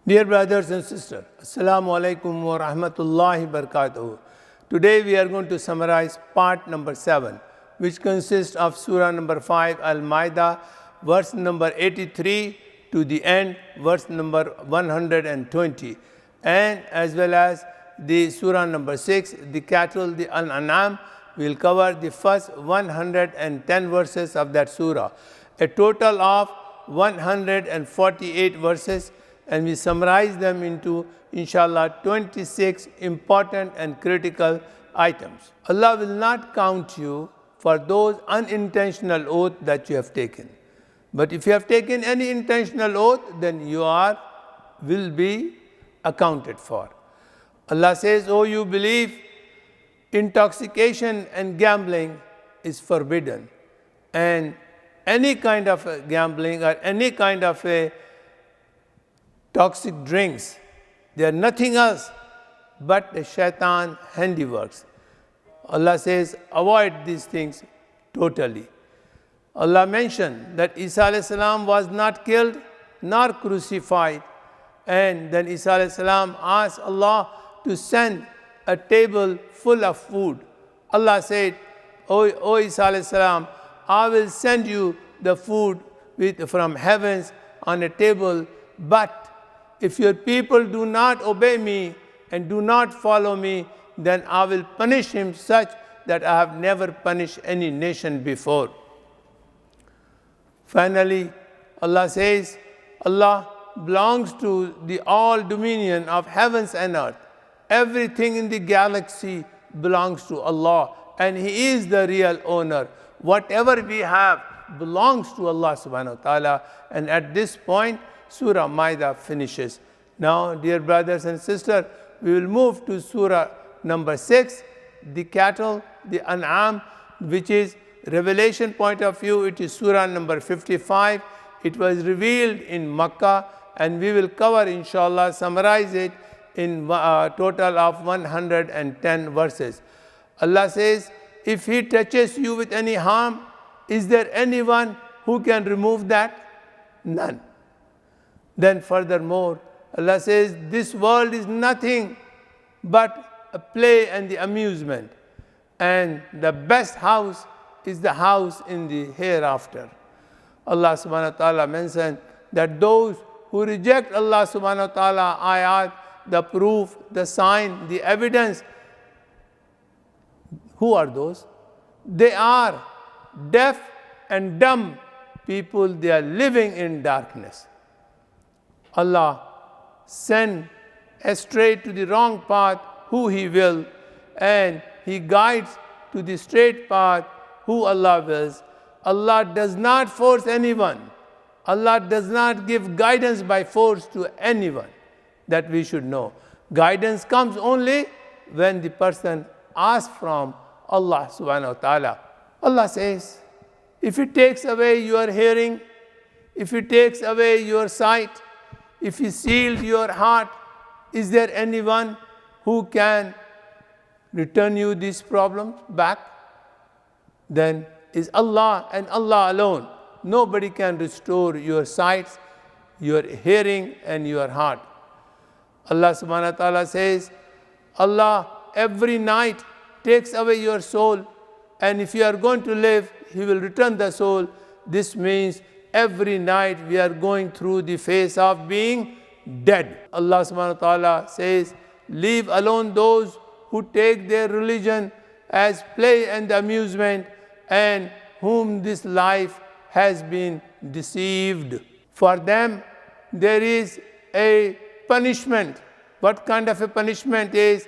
Dear brothers and sisters, Assalamu alaikum wa rahmatullahi barakatuh. Today we are going to summarize part number 7, which consists of Surah number 5, Al-Ma'idah, verse number 83 to the end, verse number 120, and as well as the Surah number 6, the cattle, the Al-An'am. We will cover the first 110 verses of that surah, a total of 148 verses, and we summarize them into, inshallah, 26 important and critical items. Allah will not count you for those unintentional oaths that you have taken. But if you have taken any intentional oath, then you will be accounted for. Allah says, "Oh, you believe, intoxication and gambling is forbidden, and any kind of gambling or any kind of a toxic drinks, they are nothing else but the shaitan handiworks." Allah says, avoid these things totally. Allah mentioned that Isa alayhi salam was not killed nor crucified, and then Isa alayhi salam asked Allah to send a table full of food. Allah said, "O Isa alayhi salam, I will send you the food from heavens on a table, but if your people do not obey me and do not follow me, then I will punish him such that I have never punished any nation before." Finally, Allah says, Allah belongs to the all dominion of heavens and earth. Everything in the galaxy belongs to Allah, and He is the real owner. Whatever we have belongs to Allah subhanahu wa ta'ala. And at this point, Surah Ma'idah finishes. Now, dear brothers and sisters, we will move to Surah number 6, the cattle, the An'am, which is revelation point of view. It is Surah number 55. It was revealed in Makkah, and we will cover, inshallah, summarize it in a total of 110 verses. Allah says, if he touches you with any harm, is there anyone who can remove that? None. Then furthermore, Allah says, this world is nothing but a play and the amusement, and the best house is the house in the hereafter. Allah subhanahu wa ta'ala mentioned that those who reject Allah subhanahu wa ta'ala ayat, the proof, the sign, the evidence, who are those? They are deaf and dumb people. They are living in darkness. Allah send astray to the wrong path who He will, and He guides to the straight path who Allah wills. Allah does not force anyone. Allah does not give guidance by force to anyone. That we should know. Guidance comes only when the person asks from Allah subhanahu wa ta'ala. Allah says, if He takes away your hearing, if He takes away your sight, if He seals your heart, is there anyone who can return you these problems back? Then is Allah and Allah alone. Nobody can restore your sight, your hearing, and your heart. Allah subhanahu wa ta'ala says, Allah every night takes away your soul, and if you are going to live, He will return the soul. This means every night we are going through the phase of being dead. Allah subhanahu wa ta'ala says, leave alone those who take their religion as play and amusement, and whom this life has been deceived. For them there is a punishment. What kind of a punishment is?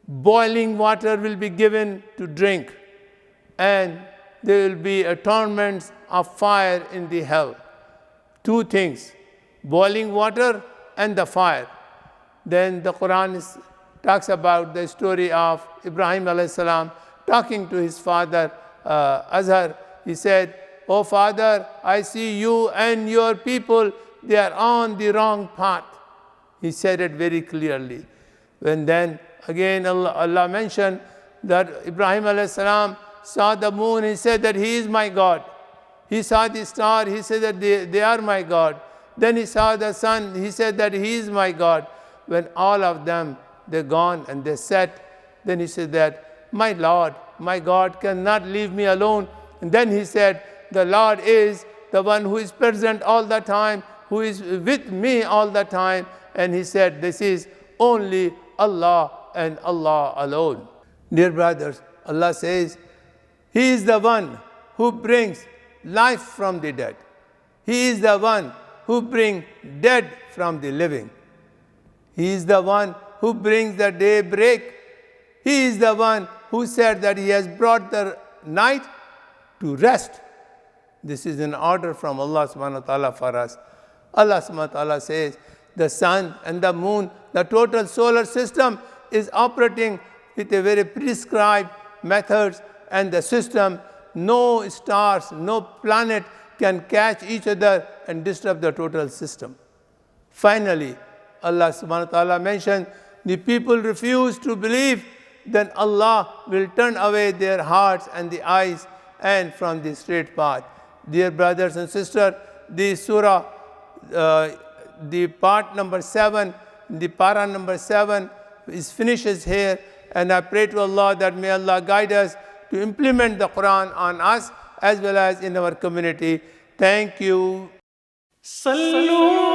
Boiling water will be given to drink, and there will be a torment of fire in the hell. Two things, boiling water and the fire. Then the Quran talks about the story of Ibrahim alayhi salam talking to his father Azhar. He said, "Oh father, I see you and your people, they are on the wrong path." He said it very clearly. And then again Allah mentioned that Ibrahim alayhi salam saw the moon. He said that He is my God. He saw the star. He said that they are my God. Then he saw the sun. He said that he is my God. When all of them, they're gone and they sat, then he said that, my Lord, my God cannot leave me alone. And then he said, the Lord is the one who is present all the time, who is with me all the time. And he said, this is only Allah and Allah alone. Dear brothers, Allah says, He is the one who brings life from the dead. He is the one who brings dead from the living. He is the one who brings the daybreak. He is the one who said that He has brought the night to rest. This is an order from Allah subhanahu wa ta'ala for us. Allah subhanahu wa ta'ala says, the sun and the moon, the total solar system is operating with a very prescribed methods, and the system, no stars, no planet can catch each other and disturb the total system. Finally, Allah subhanahu wa ta'ala mentioned, the people refuse to believe, then Allah will turn away their hearts and the eyes and from the straight path. Dear brothers and sisters, the surah, the part number 7, the para number 7 finishes here, and I pray to Allah that may Allah guide us to implement the Quran on us as well as in our community. Thank you. Sallu